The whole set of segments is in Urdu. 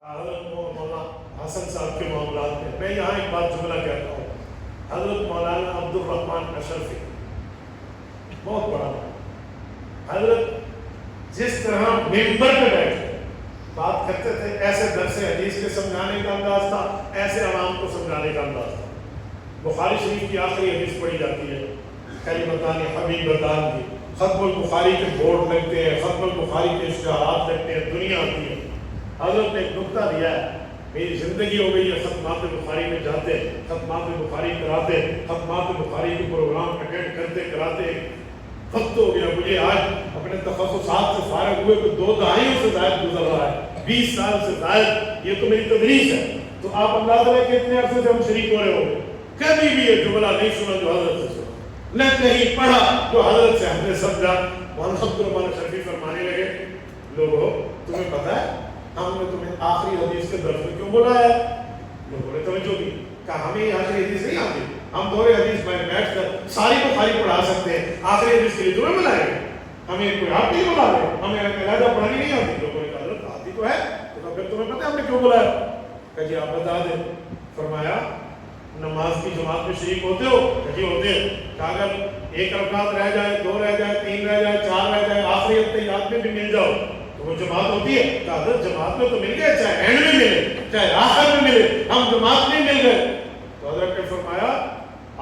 حضرت مولانا حسن صاحب کے معاملات میں یہاں ایک بات جملہ کہتا ہوں. حضرت مولانا عبد الرحمن اشرفی بہت بڑا حضرت جس طرح ممبر پہ بیٹھ کے بات کرتے تھے، ایسے درس حدیث کے سمجھانے کا انداز تھا، ایسے عوام کو سمجھانے کا انداز تھا. بخاری شریف کی آخری حدیث پڑھی جاتی ہے، کلمتان حبیبتان کی، ختم البخاری کے بورڈ لگتے ہیں، ختم البخاری کے اشتہارات لگتے ہیں، دنیا آتی ہے. حضرت نے ایک نکتہ دیا ہے، میری زندگی ہو گئی ہے ختمات بخاری میں جاتے، ختمات بخاری کراتے، ختمات بخاری کے پروگرام اٹینڈ کرتے کراتے وقت ہو گیا. مجھے آج اپنے تخصصات سے فارغ ہوئے تو 2 دہائیوں سے زائد گزر رہا ہے، 20 سال سے زائد. یہ تو میری تدریس ہے. تو آپ اندازہ لیں کہ اتنے عرصے سے ہم شریک ہو رہے ہو، کبھی بھی یہ جملہ نہیں سنا جو حضرت سے سنا، نہ کہیں پڑھا جو حضرت سے ہم نے سمجھا. مولانا عبد الرحمن اشرفی فرمانے لگے، لوگوں تمہیں پتہ ہے ہم نے تمہیں آخری حدیث کے درس میں کیوں بلایا؟ لوگوں نے توجہ دی، کہا ہمیں یہ آخری حدیث نہیں آتی، ہم دورے حدیث میں بیٹھ کر ساری بخاری پڑھا سکتے ہیں، آخری حدیث کے لیے تمہیں بلائیں گے؟ ہمیں کوئی آپ نہیں بلا رہے، ہمیں علیحدہ پڑھانی نہیں آتی. لوگوں نے کہا حضرت آتی تو ہے، تو پھر تمہیں پتہ ہے ہم نے کیوں بلایا؟ کہ جی آپ بتا دیں. فرمایا نماز کی جماعت میں شریک ہوتے ہو؟ کہ جی ہوتے ہیں. کہ اگر 1 رکعت رہ جائے، 2 رہ جائے، 3 رہ جائے، 4 رہ جائے، آخری اتحیات میں بھی مل جاؤ تو وہ جماعت ہوتی ہے؟ کہ حضرت جماعت میں تو مل گئے، چاہے اینڈ میں ملے چاہے آخر میں ملے، ہم جماعت میں مل گئے. تو حضرت نے فرمایا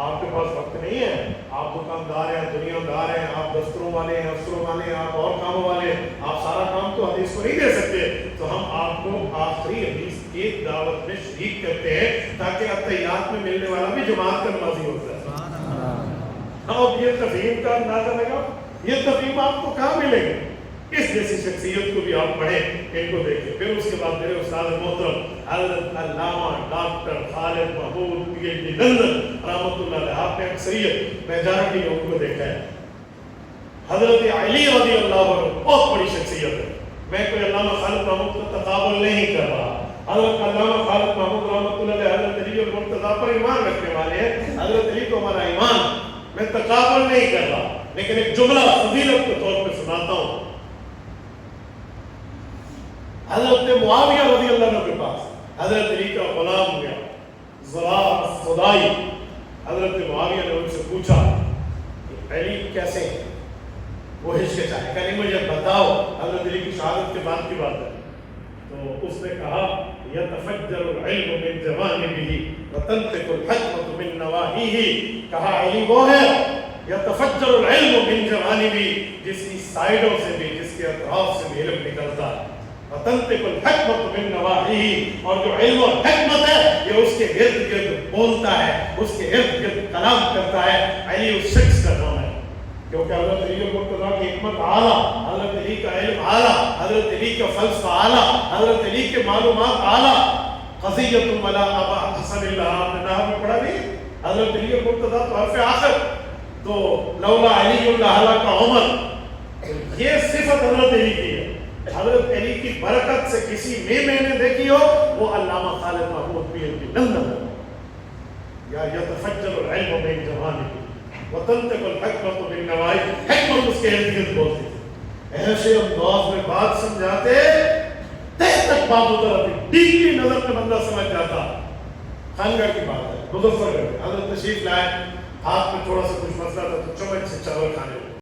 آپ کے پاس وقت نہیں ہے، آپ دکاندار ہیں، دنیا دار ہیں، آپ دفتروں والے ہیں، افسروں والے ہیں، آپ اور کاموں والے ہیں، آپ سارا کام تو حدیث کو نہیں دے سکتے. تو ہم آپ کو آخری حدیث کی دعوت میں شریک کرتے ہیں تاکہ اتحیات میں ملنے والا بھی جماعت کا نمازی ہوتا ہے. اب یہ تفہیم کا اندازہ لگا، یہ تفہیم آپ کو کہاں ملے گی؟ اس جیسی شخصیت کو بھی آپ پڑھیں، ان کو دیکھیں. پھر اس کے بعد میرے استاد محترم حضرت علامہ doctor Khalid Mahmood P H D London رحمۃ اللہ علیہ، آپ نے اکثریت میجارٹی لوگوں کو دیکھا ہے. حضرت علی رضی اللہ عنہ بہت بڑی شخصیت ہے. میں کوئی علامہ خالد محمود کا تقابل نہیں کر رہا. حضرت علامہ خالد محمود رحمۃ اللہ علیہ حضرت علی اور مرتضیٰ پر ایمان رکھنے والے ہیں. حضرت علی تو ہمارا ایمان، میں تقابل نہیں کر رہا، لیکن ایک جملہ فضیلت کے طور پہ سناتا ہوں. حضرت معاویہ رضی اللہ عنہ کے پاس حضرت علی کا غلام گیا، زراع الصدائی. حضرت معاویہ نے ان سے پوچھا کہ علی کیسے ہیں؟ وہ ہچکچائے، کہ نہیں مجھے بتاؤ. حضرت علی کی شہادت کے بعد کی بات ہے. تو اس نے کہا یتفجر العلم من جوانبہ وتنطق الحکمۃ من نواحیہ. کہا علی وہ ہے یتفجر العلم من جوانبہ، جس کی سائڈوں سے بھی، جس کے اطراف سے بھی علم نکلتا ہے. وتنطق الحکمۃ من نواحیہ، اور جو علم و حکمت ہے یہ اس کے ارد گرد بولتا ہے، اس کے ارد گرد کلام کرتا ہے. علی اس شخص کا نام ہے کیونکہ حضرت علی مرتضیٰ کی حکمت اعلیٰ، حضرت علی کا علم اعلیٰ، حضرت علی کا فلسفہ اعلیٰ، حضرت علی کے معلومات اعلیٰ. قضیۃ ولا ابا حسن اللہ، آپ نے نحو میں پڑھا نہیں؟ حضرت علی مرتضیٰ تو حرف آخر، تو لولا علی اللہ کا عمر، یہ صفت حضرت علی کی ہے. حضرت علی کی برکت سے کسی میں نے دیکھی ہو وہ علامہ Khalid Mahmood P H D London ہے. یا یتفجر العلم من جوانبہ وتنطق الحکمۃ من نواحیہ، حکمت اس کے ارد گرد بولتی تھی. ایسے انداز میں بات سمجھاتے تہ تک بات اتر آتی، ڈیپلی نظر میں بندہ سمجھ جاتا. خانگاہ کی بات ہے، مظفر گڑھ حضرت تشریف لائے، ہاتھ میں تھوڑا سا کچھ مسئلہ تھا تو چمچ سے چاول کھانے لگے.